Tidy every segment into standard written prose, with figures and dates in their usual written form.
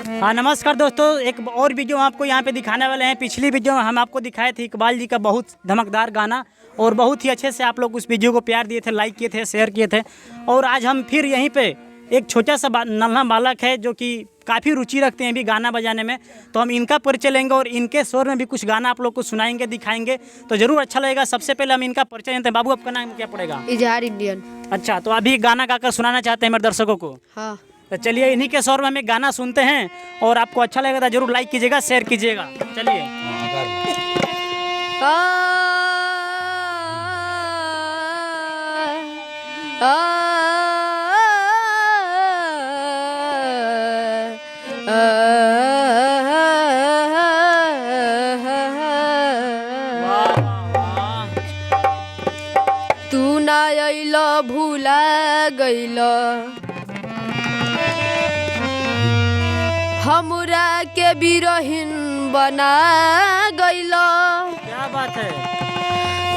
हाँ नमस्कार दोस्तों, एक और वीडियो आपको यहाँ पे दिखाने वाले हैं। पिछली वीडियो में हम आपको दिखाए थे इकबाल जी का बहुत धमकदार गाना और बहुत ही अच्छे से आप लोग उस वीडियो को प्यार दिए थे, लाइक किए थे, शेयर किए थे। और आज हम फिर यहीं पे एक छोटा सा नन्हा बालक है जो कि काफ़ी रुचि रखते हैं भी गाना बजाने में, तो हम इनका परिचय लेंगे और इनके स्वर में भी कुछ गाना आप लोग को सुनाएंगे, दिखाएंगे, तो ज़रूर अच्छा लगेगा। सबसे पहले हम इनका परिचय लेते हैं। बाबू आपका नाम क्या पड़ेगा? इजहार इंडियन। अच्छा, तो अभी गाना गाकर सुनाना चाहते हैं मेरे दर्शकों को? हाँ। तो चलिए इन्हीं के स्वर में हम एक गाना सुनते हैं और आपको अच्छा लगेगा तो जरूर लाइक कीजिएगा, शेयर कीजिएगा। चलिए। तू ना अइल भूला गइल हमरा के बिरहीन बना गइल। क्या बात है।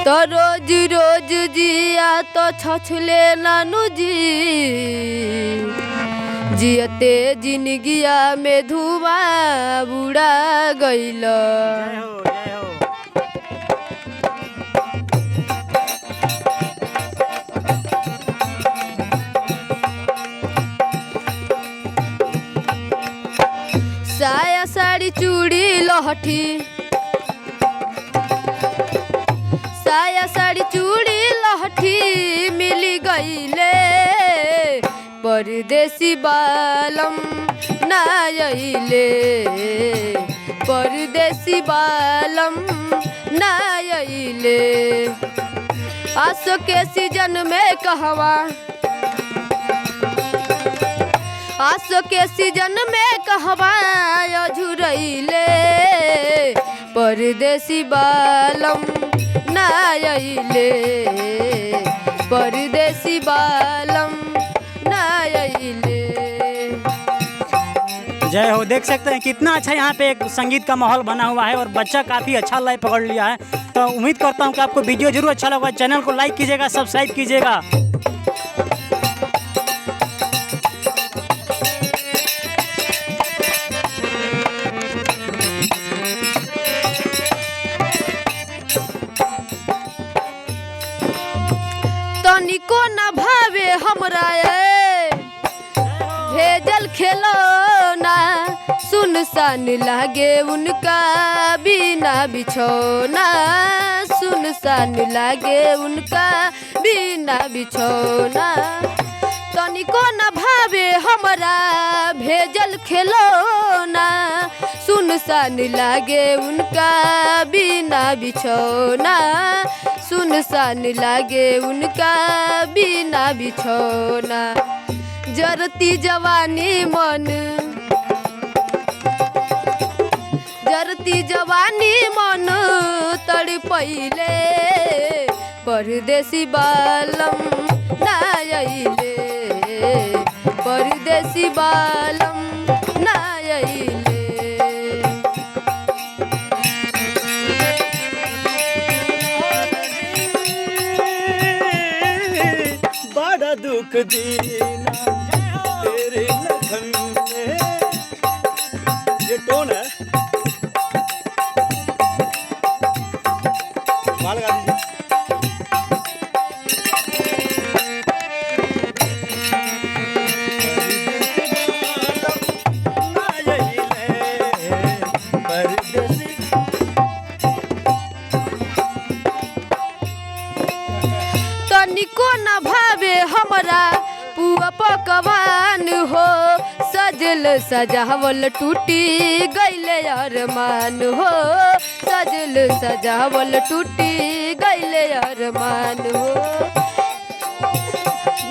तो रोज रोज जिया तो छछले नानू जी, जियते जिंदगिया में धुआं बुड़ा गइल। जय हो, जय हो। साया साड़ी चूड़ी लहठी, साया साड़ी चूड़ी लहठी मिली गईले, परदेसी बालम ना आइले, परदेसी बालम ना आइले। आसो के सीजन में कहवा, आसो के सीजन में कहवा झुरैले, परदेसी बालम ना आइले, परदेसी बालम ना आइले। जय हो। देख सकते हैं कितना अच्छा यहाँ पे एक संगीत का माहौल बना हुआ है और बच्चा काफ़ी अच्छा लय पकड़ लिया है। तो उम्मीद करता हूँ कि आपको वीडियो जरूर अच्छा लगा। चैनल को लाइक कीजिएगा, सब्सक्राइब कीजिएगा। तनिको न भावे हमरा भेजल खिलौना, सुनसान लागे उनका बिना बिछौना, सुनसान लागे उनका बिना बिछौना। तनिको न भावे हमरा भेजल खिलौना, सुनसान लागे उनका बिना बिछौना, सुनसान लागे उनका बिना बिछौना। जरती जवानी मन, जरती जवानी मन तड़पैले, परदेसी बालम ना आइले, परदेसी बालम ना आइले। बड़ा दुख दीना तेरे लगन में। ये टोन है, माल गा दीजिए। तनिको न भावे हमरा पुआ पकवान हो, सजल सजावल टूटी गइले अरमान हो, सजल सजावल टूटी गइले अरमान हो।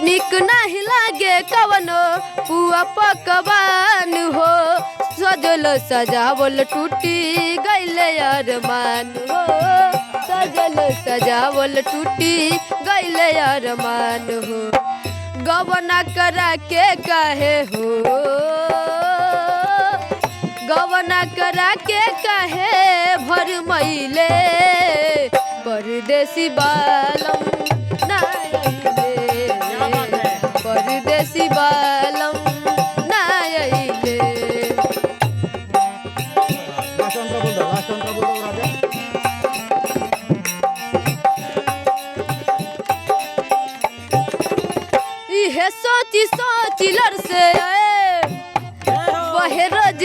निक नाही लागे कवनो पुआ पकवान हो, सजल सजावल टूटी गइले अरमान हो, सजल सजावल टूटी गइले अरमान हो। गवना करा के काहे हो, गवना करा के काहे भर मईले, परदेसी बालम ना आइले, परदेसी बालम ना आइले।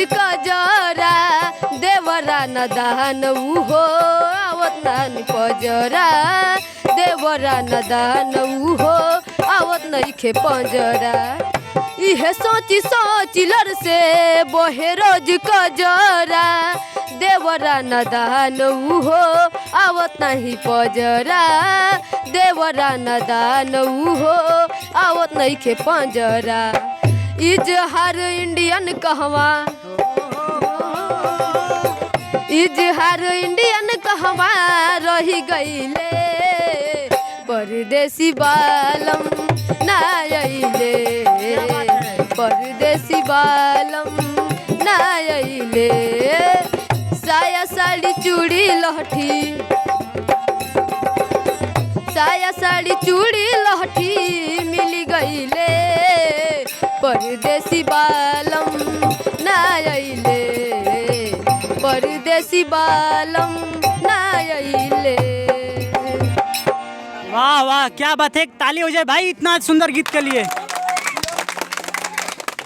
का जरा देवरा न दान उहो आवत नानी पजरा देवरा न दान उहो आवत नइखे पंजरा इहे सोची सोची लर से बोहे रोज का जरा देवरा न दान उहो आवत नहीं पजरा देवरा न दान उहो आवत नइखे पंजरा इजहार इंडियन कहवा इजहार इंडियन कहवा रही गईले परदेसी बालम ना अइले परदेसी बालम ना अइले साया साड़ी चूड़ी लहठी साया साड़ी चूड़ी लहठी मिल गईले परदेसी बालम ना अइले परदेसी बालम ना अइले। वाह वाह, क्या बात है, एक ताली हो जाए भाई इतना सुंदर गीत के लिए।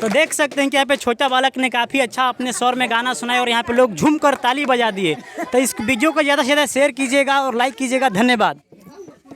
तो देख सकते हैं कि यहाँ पे छोटा बालक ने काफ़ी अच्छा अपने स्वर में गाना सुनाया और यहाँ पे लोग झूम कर ताली बजा दिए। तो इस वीडियो को ज़्यादा से ज़्यादा शेयर कीजिएगा और लाइक कीजिएगा। धन्यवाद।